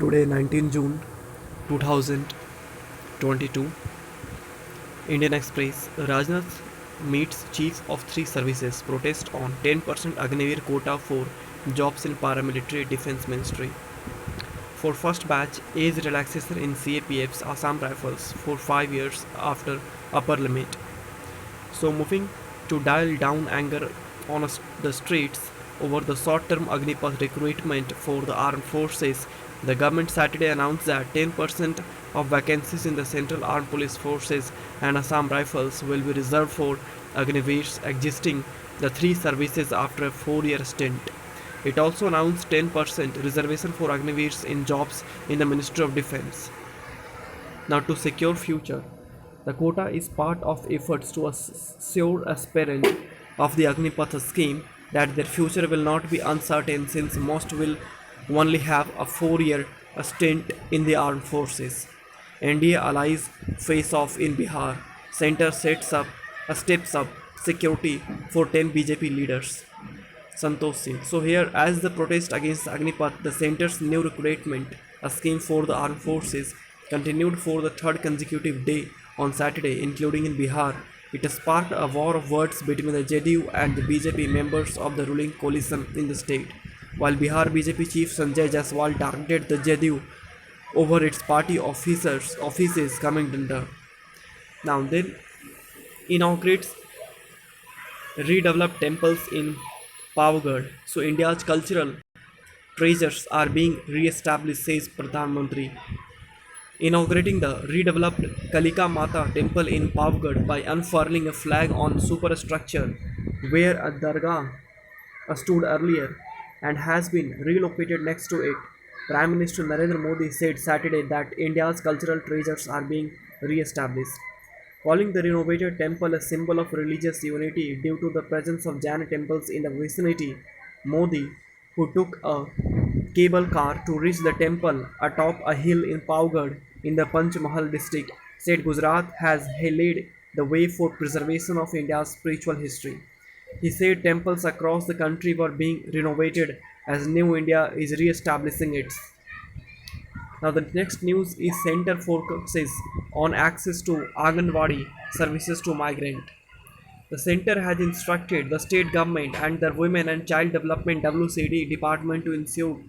Today, 19 June 2022, Indian Express, Rajnath meets chiefs of three services, protest on 10% Agniveer quota for jobs in paramilitary defense ministry. For first batch, age relaxation in CAPF's Assam Rifles for 5 years after upper limit. So moving to dial down anger on the streets over the short-term Agnipath recruitment for the armed forces, the government Saturday announced that 10% of vacancies in the Central Armed Police Forces and Assam Rifles will be reserved for Agniveers existing the three services after a 4-year stint. It also announced 10% reservation for Agniveers in jobs in the Ministry of Defense. Now, to secure future, the quota is part of efforts to assure aspirants of the Agnipath scheme that their future will not be uncertain since most will only have a 4-year stint in the armed forces. NDA allies face off in Bihar. Center steps up security for 10 BJP leaders. Santosh Singh. So here, as the protest against Agnipath, the center's new recruitment, a scheme for the armed forces, continued for the third consecutive day on Saturday, including in Bihar. It has sparked a war of words between the JDU and the BJP members of the ruling coalition in the state. While Bihar BJP chief Sanjay Jaiswal targeted the JDU over its party offices coming under. Now then inaugurates redeveloped temples in Pavagad. So India's cultural treasures are being re-established, says Pradhan Mantri. Inaugurating the redeveloped Kalika Mata temple in Pavagad by unfurling a flag on superstructure where a dargah stood earlier and has been relocated next to it. Prime Minister Narendra Modi said Saturday that India's cultural treasures are being re-established, calling the renovated temple a symbol of religious unity due to the presence of Jain temples in the vicinity. Modi, who took a cable car to reach the temple atop a hill in Paugad in the Panchmahal district, said Gujarat has laid the way for preservation of India's spiritual history. He said temples across the country were being renovated as New India is re-establishing its. Now the next news is Center focuses on access to Anganwadi services to migrant. The center has instructed the state government and the Women and Child Development WCD department to ensure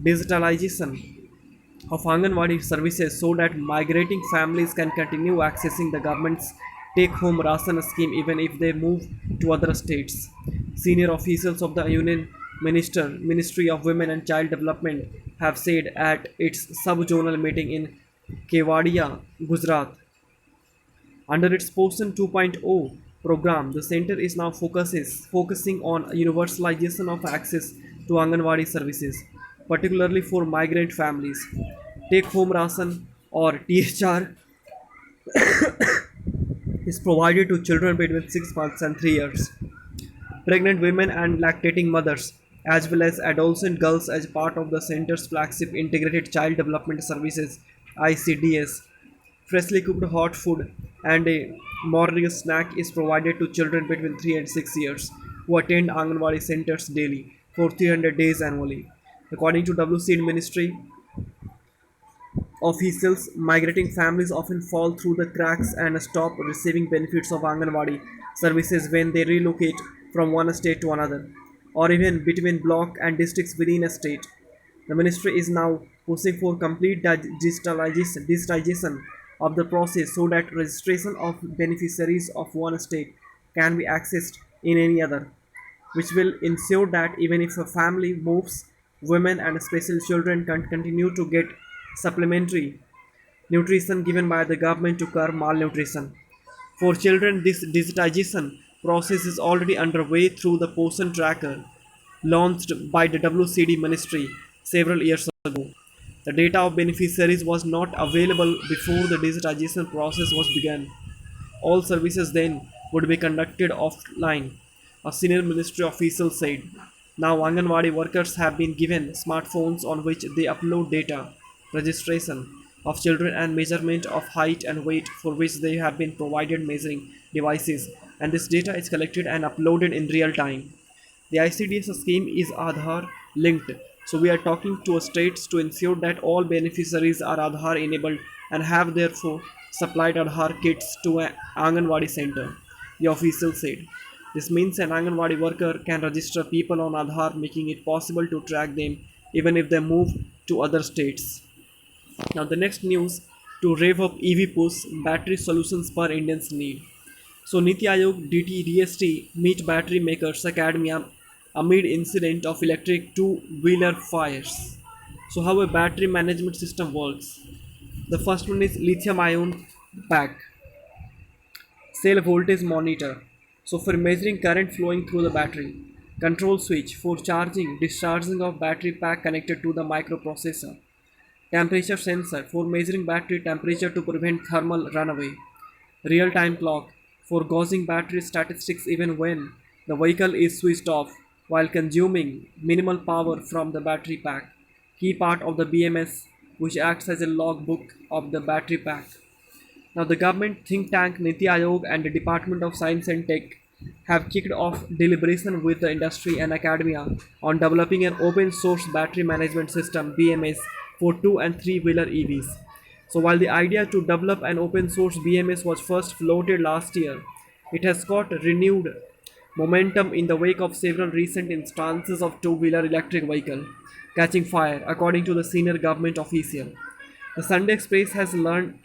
digitalization of Anganwadi services so that migrating families can continue accessing the government's take home ration scheme even if they move to other states. Senior officials of the Ministry of Women and Child Development have said at its sub-zonal meeting in Kewadia, Gujarat. Under its Potion 2.0 program, the center is now focusing on universalization of access to Anganwadi services, particularly for migrant families. Take home ration or THR is provided to children between 6 months and 3 years, pregnant women and lactating mothers, as well as adolescent girls as part of the center's flagship Integrated Child Development Services ICDS. Freshly cooked hot food and a morning snack is provided to children between 3 and 6 years who attend Anganwadi centers daily for 300 days annually. According to WCD Ministry, officials, migrating families often fall through the cracks and stop receiving benefits of Anganwadi services when they relocate from one state to another, or even between block and districts within a state. The ministry is now pushing for complete digitalization of the process so that registration of beneficiaries of one state can be accessed in any other, which will ensure that even if a family moves, women and special children can continue to get supplementary nutrition given by the government to curb malnutrition. For children, this digitization process is already underway through the Potion Tracker launched by the WCD ministry several years ago. The data of beneficiaries was not available before the digitization process was begun. All services then would be conducted offline, a senior ministry official said. Now, Anganwadi workers have been given smartphones on which they upload data, registration of children, and measurement of height and weight, for which they have been provided measuring devices, and this data is collected and uploaded in real time. The ICDS scheme is Aadhaar linked, So we are talking to states to ensure that all beneficiaries are Aadhaar enabled and have therefore supplied Aadhaar kits to an Anganwadi center, the official said. This means an Anganwadi worker can register people on Aadhaar, making it possible to track them even if they move to other states. Now the next news, to rev up EV push, battery solutions per Indians need. So Niti Aayog DT meet battery makers academia amid incident of electric two-wheeler fires. So how a battery management system works. The first one is lithium ion pack, cell voltage monitor. So for measuring current flowing through the battery, control switch for charging discharging of battery pack connected to the microprocessor, temperature sensor for measuring battery temperature to prevent thermal runaway, real time clock for gauging battery statistics even when the vehicle is switched off while consuming minimal power from the battery pack, key part of the BMS which acts as a logbook of the battery pack. Now, the government think tank Niti Aayog and the Department of Science and Tech have kicked off deliberation with the industry and academia on developing an open source battery management system (BMS) for two and three wheeler EVs. So, while the idea to develop an open source BMS was first floated last year, it has got renewed momentum in the wake of several recent instances of two wheeler electric vehicle catching fire, according to the senior government official. The Sunday Express has learned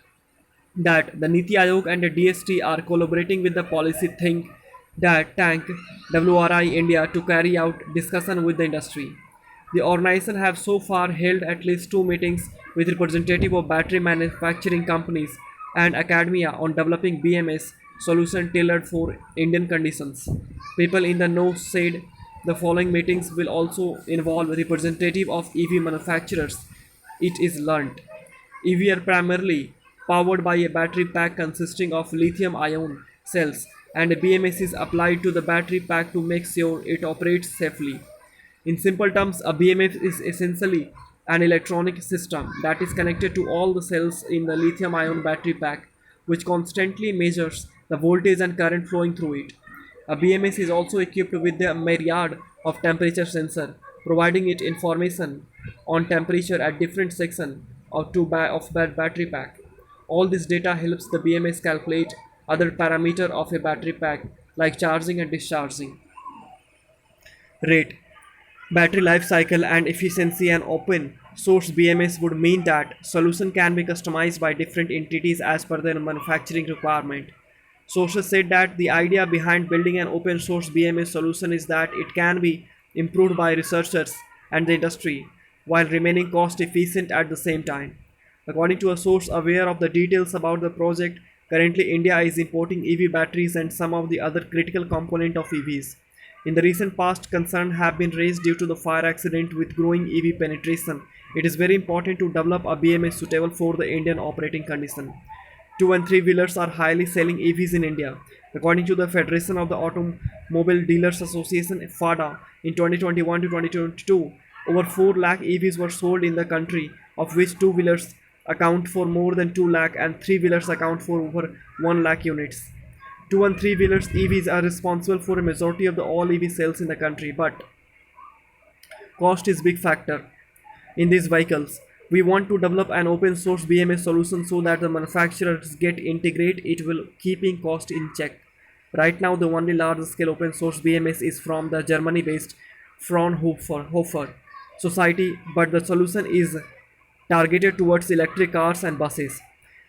that the Niti Aayog and the DST are collaborating with the policy think that tank WRI India to carry out discussion with the industry. The organization have so far held at least two meetings with representatives of battery manufacturing companies and academia on developing BMS solution tailored for Indian conditions. People in the know said the following meetings will also involve representative of EV manufacturers. It is learnt. EV are primarily powered by a battery pack consisting of lithium ion cells, and a BMS is applied to the battery pack to make sure it operates safely. In simple terms, a BMS is essentially an electronic system that is connected to all the cells in the lithium ion battery pack, which constantly measures the voltage and current flowing through it. A BMS is also equipped with a myriad of temperature sensor, providing it information on temperature at different sections of battery pack. All this data helps the BMS calculate other parameter of a battery pack like charging and discharging rate, battery life cycle and efficiency. And open source BMS would mean that solution can be customized by different entities as per their manufacturing requirement. Sources said that the idea behind building an open source BMS solution is that it can be improved by researchers and the industry while remaining cost efficient at the same time. According to a source aware of the details about the project, currently India is importing EV batteries and some of the other critical components of EVs. In the recent past, concerns have been raised due to the fire accident with growing EV penetration. It is very important to develop a BMS suitable for the Indian operating condition. Two and three wheelers are highly selling EVs in India. According to the Federation of the Automobile Dealers Association (FADA), in 2021 to 2022, over 4 lakh EVs were sold in the country, of which two wheelers account for more than 2 lakh and three wheelers account for over 1 lakh units. Two and three wheelers EVs are responsible for a majority of the all EV sales in the country, but cost is big factor in these vehicles. We want to develop an open source BMS solution so that the manufacturers get integrate it will keeping cost in check. Right now the only large scale open source BMS is from the Germany based Fraunhofer Society, but the solution is targeted towards electric cars and buses.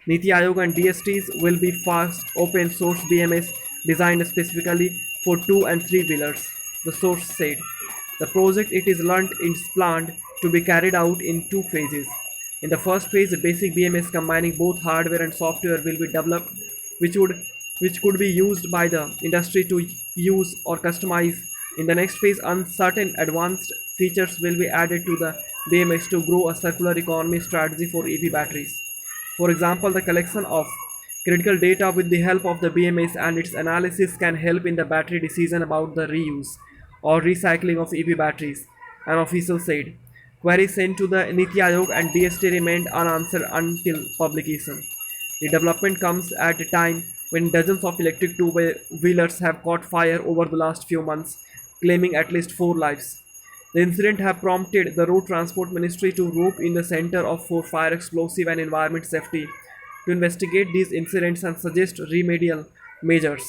Niti Aayog and DSTs will be fast open source BMS designed specifically for two and three wheelers, the source said. The project it is learnt is planned to be carried out in two phases. In the first phase, the basic BMS combining both hardware and software will be developed, which would which could be used by the industry to use or customize. In the next phase, uncertain advanced features will be added to the BMS to grow a circular economy strategy for EV batteries. For example, the collection of critical data with the help of the BMS and its analysis can help in the battery decision about the reuse or recycling of EV batteries, an official said. Queries sent to the Niti Aayog and DST remained unanswered until publication. The development comes at a time when dozens of electric two-wheelers have caught fire over the last few months, claiming at least 4 lives. The incident have prompted the Road Transport Ministry to rope in the Center for Fire Explosive and Environment Safety to investigate these incidents and suggest remedial measures.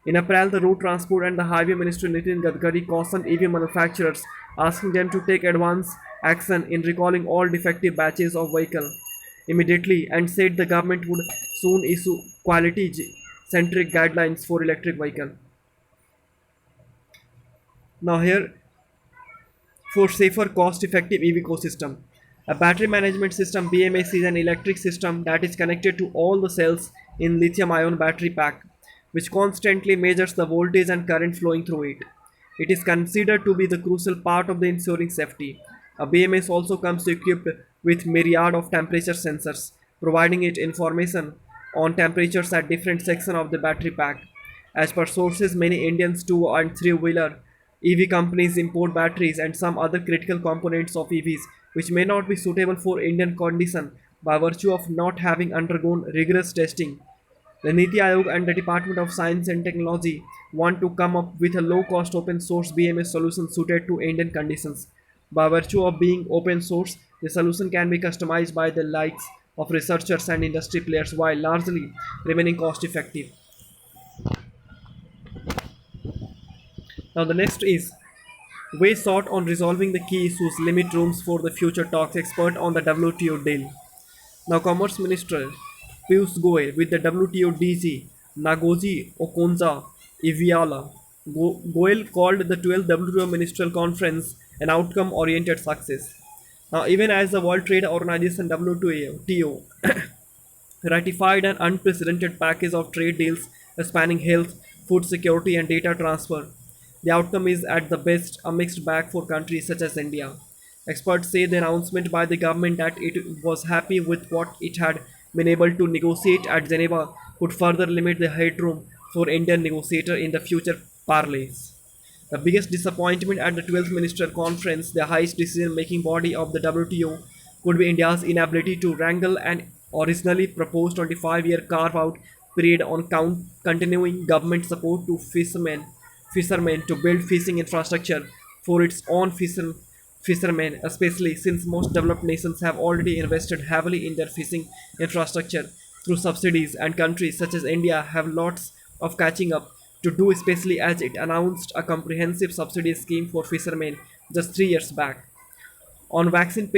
In April, the Road Transport and the Highway Ministry Nitin Gadkari cautioned EV manufacturers, asking them to take advance action in recalling all defective batches of vehicle immediately, and said the government would soon issue quality centric guidelines for electric vehicle. Now here, for safer cost-effective EV ecosystem. A battery management system BMS is an electric system that is connected to all the cells in lithium-ion battery pack, which constantly measures the voltage and current flowing through it. It is considered to be the crucial part of the ensuring safety. A BMS also comes equipped with myriad of temperature sensors, providing it information on temperatures at different sections of the battery pack. As per sources, many Indians two and three wheeler EV companies import batteries and some other critical components of EVs which may not be suitable for Indian condition by virtue of not having undergone rigorous testing. The Niti Aayog and the Department of Science and Technology want to come up with a low-cost open-source BMS solution suited to Indian conditions. By virtue of being open source, the solution can be customized by the likes of researchers and industry players while largely remaining cost-effective. Now the next is way sought on resolving the key issues limit rooms for the future talks expert on the WTO deal. Now, Commerce Minister Piyush Goyal with the WTO DG Nagoji Okonjo-Iweala. Goyal called the 12th WTO Ministerial Conference an outcome-oriented success. Now, even as the World Trade Organization WTO ratified an unprecedented package of trade deals spanning health, food security, and data transfer, the outcome is at the best a mixed bag for countries such as India. Experts say the announcement by the government that it was happy with what it had been able to negotiate at Geneva could further limit the headroom for Indian negotiator in the future parleys. The biggest disappointment at the 12th Ministerial Conference, the highest decision-making body of the WTO, could be India's inability to wrangle an originally proposed 25-year carve-out period on continuing government support to fishermen to build fishing infrastructure for its own fishermen, especially since most developed nations have already invested heavily in their fishing infrastructure through subsidies, and countries such as India have lots of catching up to do, especially as it announced a comprehensive subsidy scheme for fishermen just 3 years back. On vaccine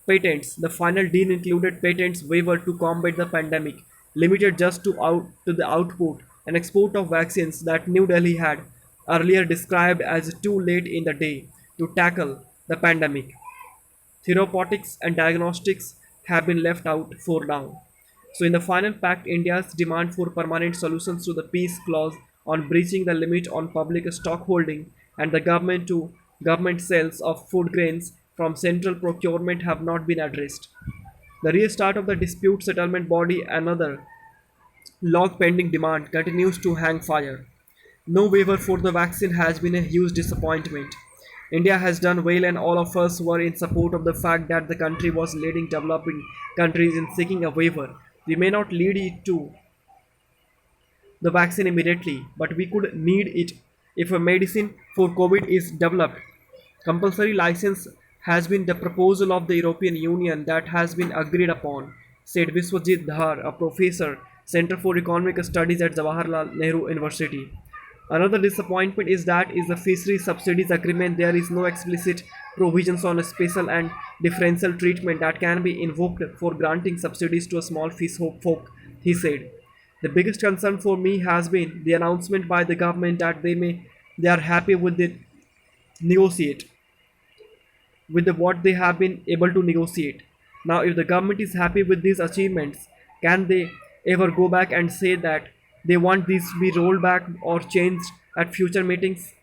patents, the final deal included patents waiver to combat the pandemic, limited just to the output and export of vaccines that New Delhi had earlier described as too late in the day to tackle the pandemic. Therapeutics and diagnostics have been left out for now. So, in the final pact, India's demand for permanent solutions to the peace clause on breaching the limit on public stockholding and the government sales of food grains from central procurement have not been addressed. The restart of the dispute settlement body, another long pending demand, continues to hang fire. No waiver for the vaccine has been a huge disappointment. India has done well, and all of us were in support of the fact that the country was leading developing countries in seeking a waiver. We may not lead it to the vaccine immediately, but we could need it if a medicine for COVID is developed. Compulsory license has been the proposal of the European Union that has been agreed upon, said Viswajit Dhar, a professor, Center for Economic Studies at Jawaharlal Nehru University. Another disappointment is that is the fisheries subsidies agreement there is no explicit provisions on a special and differential treatment that can be invoked for granting subsidies to a small fish folk, he said. The biggest concern for me has been the announcement by the government that they are happy with the negotiate with what they have been able to negotiate. Now, if the government is happy with these achievements, can they ever go back and say that they want these to be rolled back or changed at future meetings?